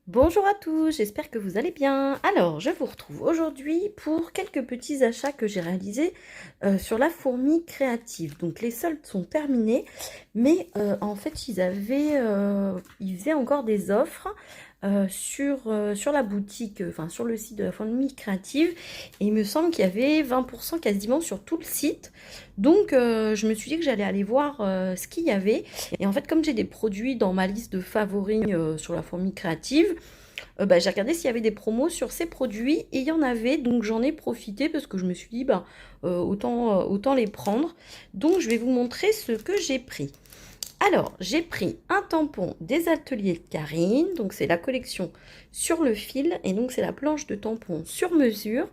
Bonjour à tous, j'espère que vous allez bien. Alors, je vous retrouve aujourd'hui pour quelques petits achats que j'ai réalisés sur la fourmi créative. Donc, les soldes sont terminés, mais en fait, ils faisaient encore des offres sur la boutique, enfin sur le site de la fourmi créative. Et il me semble qu'il y avait 20% quasiment sur tout le site. Donc, je me suis dit que j'allais aller voir ce qu'il y avait. Et en fait, comme j'ai des produits dans ma liste de favoris sur la fourmi créative, j'ai regardé s'il y avait des promos sur ces produits et il y en avait, donc j'en ai profité parce que je me suis dit, autant les prendre. Donc, je vais vous montrer ce que j'ai pris. Alors, j'ai pris un tampon des ateliers Karine, donc c'est la collection sur le fil, et donc c'est la planche de tampon sur mesure.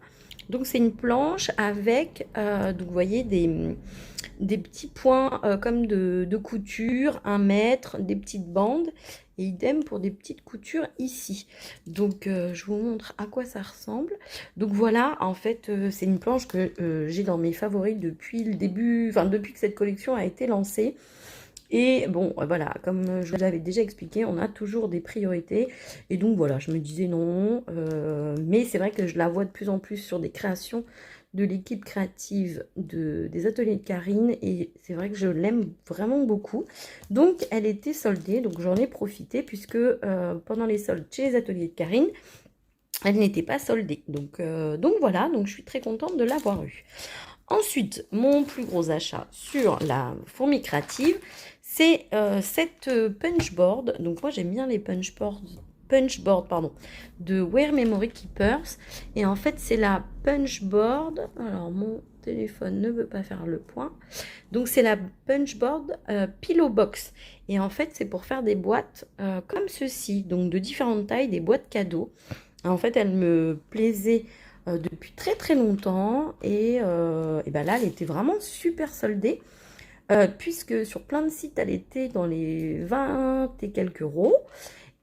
Donc c'est une planche avec, donc vous voyez, des petits points comme de couture, 1 mètre, des petites bandes, et idem pour des petites coutures ici. Donc je vous montre à quoi ça ressemble. Donc voilà, en fait, c'est une planche que j'ai dans mes favoris depuis le début, enfin depuis que cette collection a été lancée. Et bon, voilà, comme je vous l'avais déjà expliqué, on a toujours des priorités. Et donc voilà, je me disais non. Mais c'est vrai que je la vois de plus en plus sur des créations de l'équipe créative des ateliers de Karine. Et c'est vrai que je l'aime vraiment beaucoup. Donc elle était soldée, donc j'en ai profité puisque pendant les soldes chez les ateliers de Karine, elle n'était pas soldée. Donc voilà, donc je suis très contente de l'avoir eu. Ensuite, mon plus gros achat sur la fourmi créative, c'est cette punchboard. Donc moi j'aime bien les punchboard pardon, de Wear Memory Keepers. Et en fait c'est la punchboard. Alors mon téléphone ne veut pas faire le point. Donc c'est la punchboard Pillow Box. Et en fait c'est pour faire des boîtes comme ceci. Donc de différentes tailles, des boîtes cadeaux. En fait elle me plaisait depuis très très longtemps et ben là elle était vraiment super soldée puisque sur plein de sites elle était dans les 20 et quelques euros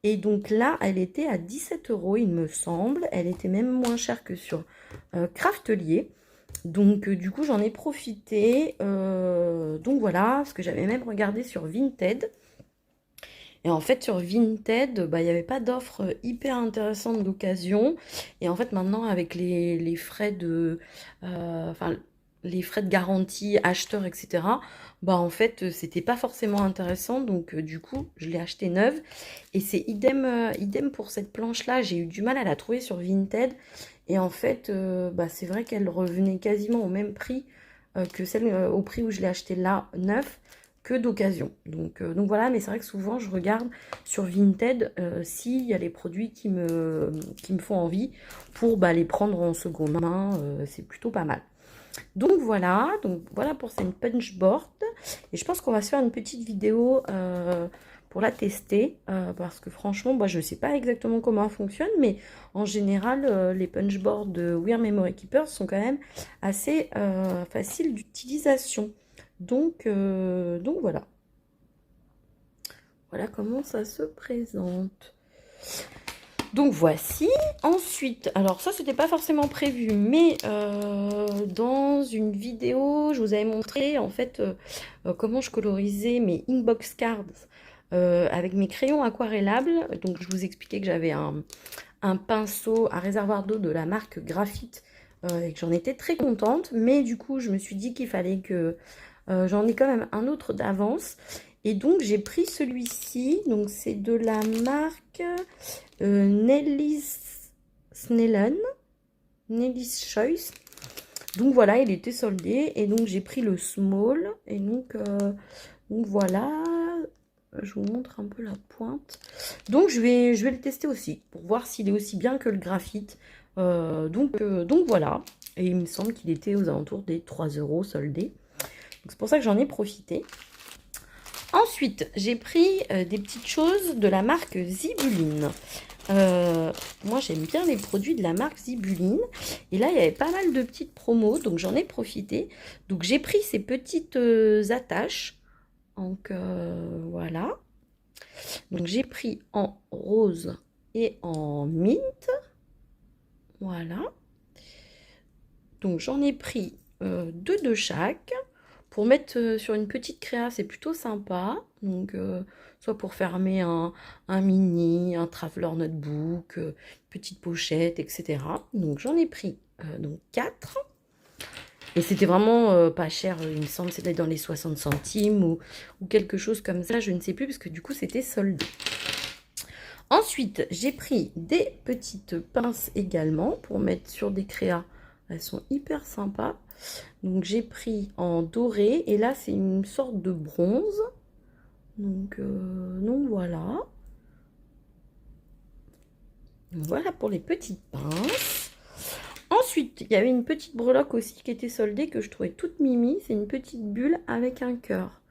et donc là elle était à 17 euros il me semble, elle était même moins chère que sur Craftelier. Donc du coup j'en ai profité, donc voilà, parce que j'avais même regardé sur Vinted. Et en fait, sur Vinted, il n'y avait pas d'offres hyper intéressantes d'occasion. Et en fait, maintenant, avec les frais enfin, les frais de garantie, acheteur, etc., en fait, c'était pas forcément intéressant. Donc, du coup, je l'ai acheté neuve. Et c'est idem pour cette planche-là. J'ai eu du mal à la trouver sur Vinted. Et en fait, c'est vrai qu'elle revenait quasiment au même prix que celle au prix où je l'ai acheté là, neuf que d'occasion. Donc voilà, mais c'est vrai que souvent je regarde sur Vinted s'il y a les produits qui me font envie pour les prendre en seconde main, c'est plutôt pas mal. Donc voilà pour cette punchboard. Et je pense qu'on va se faire une petite vidéo pour la tester parce que franchement, je ne sais pas exactement comment elle fonctionne, mais en général, les punchboards de Wear Memory Keepers sont quand même assez faciles d'utilisation. Donc voilà. Voilà comment ça se présente. Donc voici. Ensuite, alors ça c'était pas forcément prévu, mais dans une vidéo, je vous avais montré en fait comment je colorisais mes inbox cards avec mes crayons aquarellables. Donc je vous expliquais que j'avais un pinceau, un réservoir d'eau de la marque Graphite et que j'en étais très contente. Mais du coup, je me suis dit qu'il fallait que j'en ai quand même un autre d'avance. Et donc j'ai pris celui-ci. Donc c'est de la marque Nelly's Snellen, Nelly's Choice. Donc voilà, il était soldé et donc j'ai pris le small et donc voilà, je vous montre un peu la pointe. Donc je vais le tester aussi pour voir s'il est aussi bien que le graphite. Donc voilà, et il me semble qu'il était aux alentours des 3 euros soldé. C'est pour ça que j'en ai profité. Ensuite, j'ai pris des petites choses de la marque Zibuline. Moi, j'aime bien les produits de la marque Zibuline. Et là, il y avait pas mal de petites promos, donc j'en ai profité. Donc, j'ai pris ces petites attaches. Donc, voilà. Donc, j'ai pris en rose et en mint. Voilà. Donc, j'en ai pris deux de chaque pour mettre sur une petite créa, c'est plutôt sympa. Donc, soit pour fermer un mini, un traveler notebook, petite pochette, etc. Donc, j'en ai pris donc 4. Et c'était vraiment pas cher, il me semble, c'était dans les 60 centimes ou quelque chose comme ça, je ne sais plus, parce que du coup, c'était soldé. Ensuite, j'ai pris des petites pinces également pour mettre sur des créas. Elles sont hyper sympas. Donc, j'ai pris en doré et là, c'est une sorte de bronze. Donc voilà. Voilà pour les petites pinces. Ensuite, il y avait une petite breloque aussi qui était soldée que je trouvais toute mimi. C'est une petite bulle avec un cœur.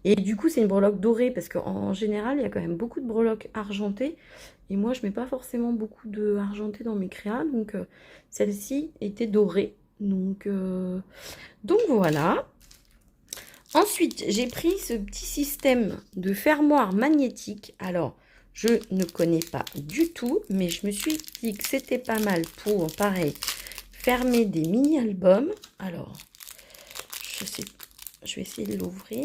Et du coup, c'est une breloque dorée parce qu'en général, il y a quand même beaucoup de breloques argentées. Et moi, je mets pas forcément beaucoup de argenté dans mes créas. Donc, celle-ci était dorée. Donc voilà. Ensuite, j'ai pris ce petit système de fermoir magnétique. Alors, je ne connais pas du tout, mais je me suis dit que c'était pas mal pour, pareil, fermer des mini-albums. Alors, je vais essayer de l'ouvrir.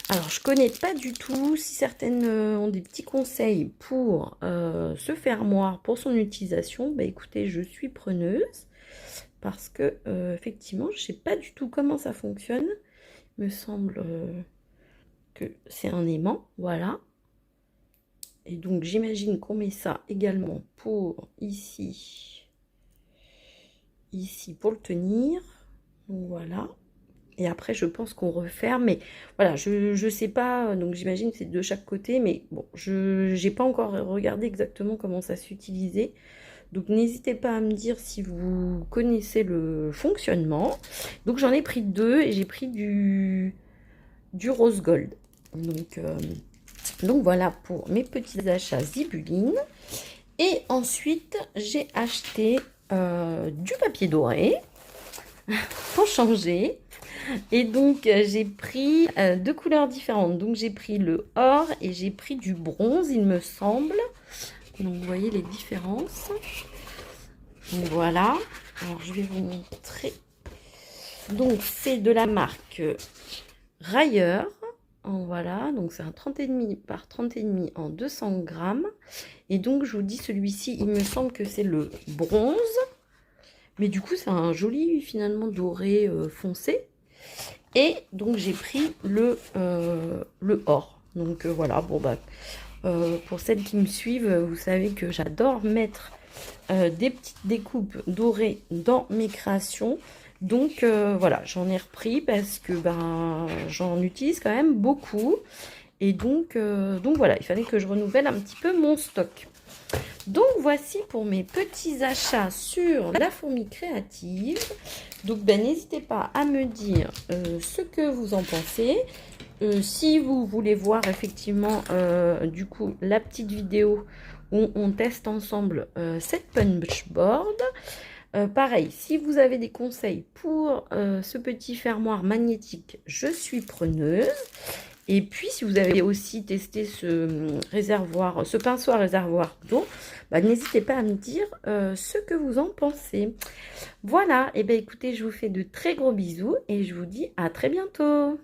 Alors, je connais pas du tout. Si certaines ont des petits conseils pour ce fermoir, pour son utilisation, bah écoutez, je suis preneuse. Parce que, effectivement, je ne sais pas du tout comment ça fonctionne. Il me semble que c'est un aimant, voilà. Et donc, j'imagine qu'on met ça également pour ici pour le tenir. Donc, voilà. Et après, je pense qu'on referme. Mais voilà, je sais pas. Donc, j'imagine que c'est de chaque côté. Mais bon, je n'ai pas encore regardé exactement comment ça s'utilisait. Donc, n'hésitez pas à me dire si vous connaissez le fonctionnement. Donc, j'en ai pris 2 et j'ai pris du rose gold. Donc, voilà pour mes petits achats Zibuline. Et ensuite, j'ai acheté du papier doré pour changer. Et donc, j'ai pris 2 couleurs différentes. Donc, j'ai pris le or et j'ai pris du bronze, il me semble. Donc, vous voyez les différences. Donc, voilà. Alors, je vais vous montrer. Donc, c'est de la marque Rayer. Voilà. Donc, c'est un 30,5 par 30,5 en 200 grammes. Et donc, je vous dis, celui-ci, il me semble que c'est le bronze. Mais du coup, c'est un joli, finalement, doré foncé. Et donc, j'ai pris le or. Donc, voilà. Bon, bah, pour celles qui me suivent, vous savez que j'adore mettre des petites découpes dorées dans mes créations. Donc, voilà, j'en ai repris parce que ben, j'en utilise quand même beaucoup. Et donc voilà, il fallait que je renouvelle un petit peu mon stock. Donc voici pour mes petits achats sur la fourmi créative. Donc ben, n'hésitez pas à me dire ce que vous en pensez. Si vous voulez voir effectivement du coup la petite vidéo où on teste ensemble cette punchboard. Pareil, si vous avez des conseils pour ce petit fermoir magnétique, je suis preneuse. Et puis, si vous avez aussi testé ce pinceau réservoir d'eau, bah, n'hésitez pas à me dire ce que vous en pensez. Voilà, et bien écoutez, je vous fais de très gros bisous et je vous dis à très bientôt.